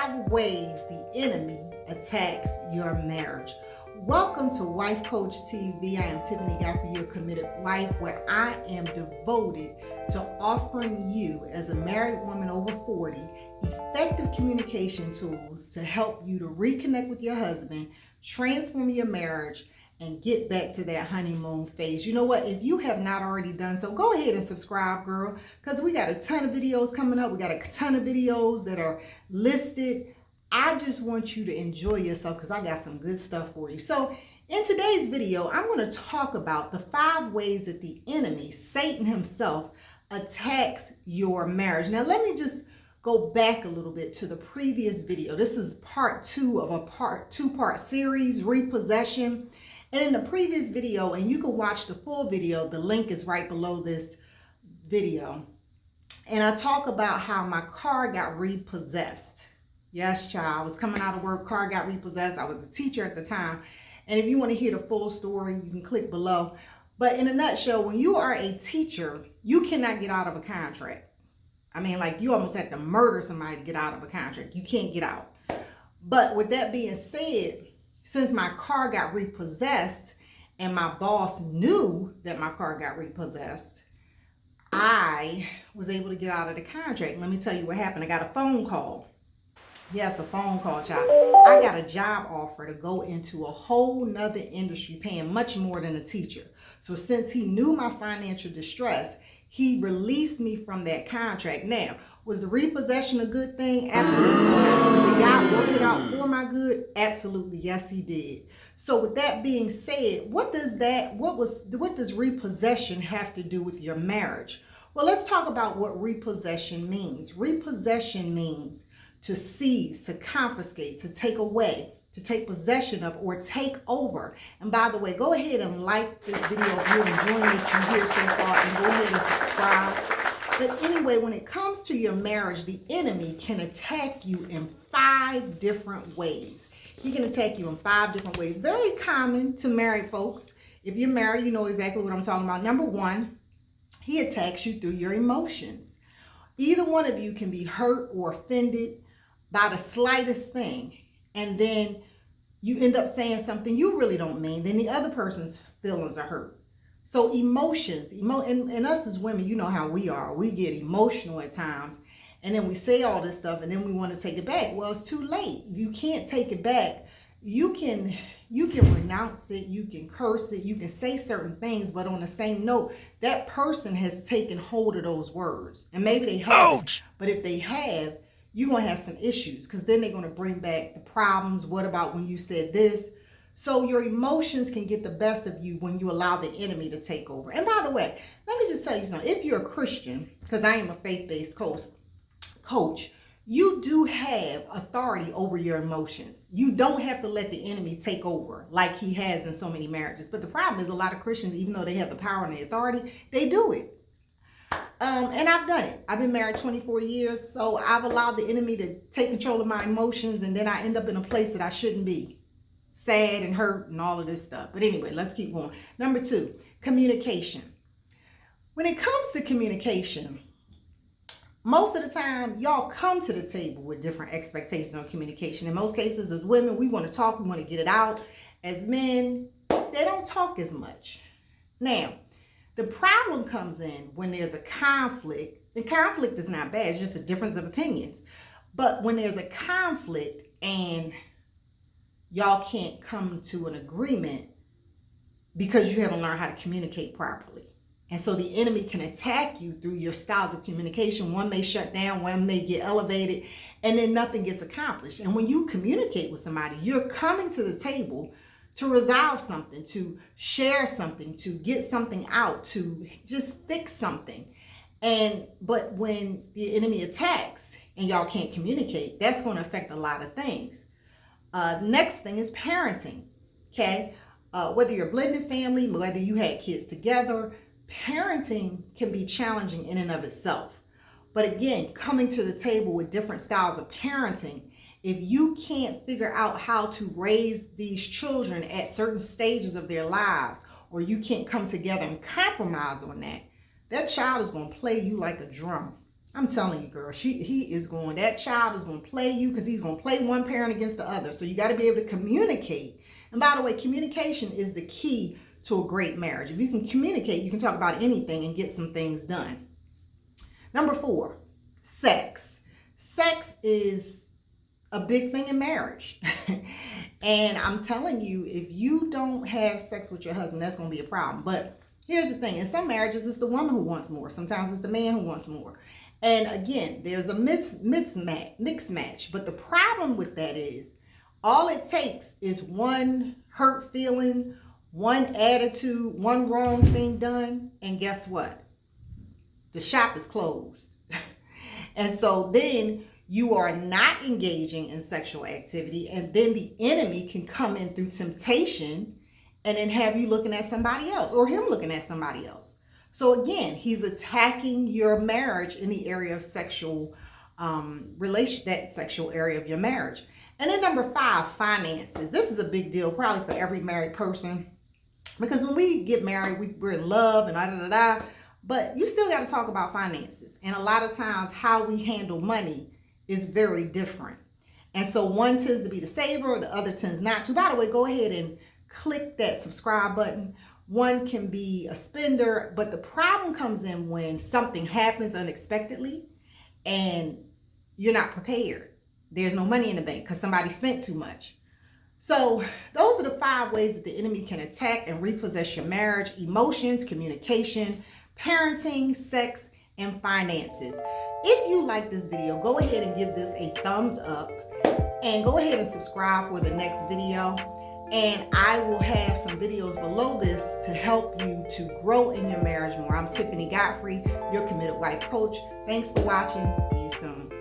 5 ways the enemy attacks your marriage. Welcome to Wife Coach TV. I am Tiffany Godfrey, your committed wife, where I am devoted to offering you, as a married woman over 40, effective communication tools to help you to reconnect with your husband, transform your marriage, and get back to that honeymoon phase. You know what? If you have not already done so, go ahead and subscribe, girl, because we got a ton of videos coming up. We got a ton of videos that are listed. I just want you to enjoy yourself because I got some good stuff for you. So in today's video, I'm going to talk about the 5 ways that the enemy, Satan himself, attacks your marriage. Now, let me just go back a little bit to the previous video. This is part 2 of a two-part series, repossession. And in the previous video, and you can watch the full video, the link is right below this video. And I talk about how my car got repossessed. Yes, child, I was coming out of work, car got repossessed. I was a teacher at the time. And if you want to hear the full story, you can click below. But in a nutshell, when you are a teacher, you cannot get out of a contract. I mean, like, you almost have to murder somebody to get out of a contract. You can't get out. But with that being said, since my car got repossessed and my boss knew that my car got repossessed, I was able to get out of the contract. Let me tell you what happened. I got a phone call. Yes, a phone call, child. I got a job offer to go into a whole nother industry paying much more than a teacher. So since he knew my financial distress, he released me from that contract. Now, was the repossession a good thing? Absolutely. Did God work it out for my good? Absolutely. Yes, he did. So with that being said, what does repossession have to do with your marriage? Well, let's talk about what repossession means. Repossession means to seize, to confiscate, to take away, to take possession of, or take over. And by the way, go ahead and like this video if you're enjoying what you hear so far, and go ahead and subscribe. But anyway, when it comes to your marriage, the enemy can attack you in 5 different ways. He can attack you in 5 different ways. Very common to married folks. If you're married, you know exactly what I'm talking about. Number 1, he attacks you through your emotions. Either one of you can be hurt or offended by the slightest thing, and then you end up saying something you really don't mean, then the other person's feelings are hurt. So emotions, and us as women, you know how we are. We get emotional at times, and then we say all this stuff, and then we want to take it back. Well, it's too late. You can't take it back. You can renounce it, you can curse it, you can say certain things, but on the same note, that person has taken hold of those words. And maybe they haven't, but if they have, you're going to have some issues, because then they're going to bring back the problems. What about when you said this? So your emotions can get the best of you when you allow the enemy to take over. And by the way, let me just tell you something. If you're a Christian, because I am a faith-based coach, you do have authority over your emotions. You don't have to let the enemy take over like he has in so many marriages. But the problem is, a lot of Christians, even though they have the power and the authority, they do it. And I've done it. I've been married 24 years, so I've allowed the enemy to take control of my emotions, and then I end up in a place that I shouldn't be. Sad and hurt and all of this stuff. But anyway, let's keep going. Number 2, communication. When it comes to communication, most of the time, y'all come to the table with different expectations on communication. In most cases, as women, we want to talk, we want to get it out. As men, they don't talk as much. Now, the problem comes in when there's a conflict. And conflict is not bad, it's just a difference of opinions. But when there's a conflict and y'all can't come to an agreement because you haven't learned how to communicate properly. And so the enemy can attack you through your styles of communication. One may shut down, one may get elevated, and then nothing gets accomplished. And when you communicate with somebody, you're coming to the table to resolve something, to share something, to get something out, to just fix something. But when the enemy attacks and y'all can't communicate, that's going to affect a lot of things. Next thing is parenting. Okay, whether you're a blended family, whether you had kids together, parenting can be challenging in and of itself. But again, coming to the table with different styles of parenting, if you can't figure out how to raise these children at certain stages of their lives, or you can't come together and compromise on that, that child is going to play you like a drum. I'm telling you, girl, that child is going to play you because he's going to play one parent against the other. So you got to be able to communicate. And by the way, communication is the key to a great marriage. If you can communicate, you can talk about anything and get some things done. Number 4, sex. Sex is a big thing in marriage. And I'm telling you, if you don't have sex with your husband, that's going to be a problem. But here's the thing. In some marriages, it's the woman who wants more. Sometimes it's the man who wants more. And again, there's a mixed match. But the problem with that is all it takes is one hurt feeling, one attitude, one wrong thing done. And guess what? The shop is closed. And so then you are not engaging in sexual activity. And then the enemy can come in through temptation and then have you looking at somebody else or him looking at somebody else. So again, he's attacking your marriage in the area of sexual that sexual area of your marriage. And then number 5, finances. This is a big deal probably for every married person, because when we get married, we're in love and da. But you still got to talk about finances. And a lot of times how we handle money is very different. And so one tends to be the saver, the other tends not to. By the way, go ahead and click that subscribe button. One can be a spender, but the problem comes in when something happens unexpectedly and you're not prepared. There's no money in the bank because somebody spent too much. So those are the 5 ways that the enemy can attack and repossess your marriage: emotions, communication, parenting, sex, and finances. If you like this video, go ahead and give this a thumbs up and go ahead and subscribe for the next video. And I will have some videos below this to help you to grow in your marriage more. I'm Tiffany Godfrey, your committed wife coach. Thanks for watching. See you soon.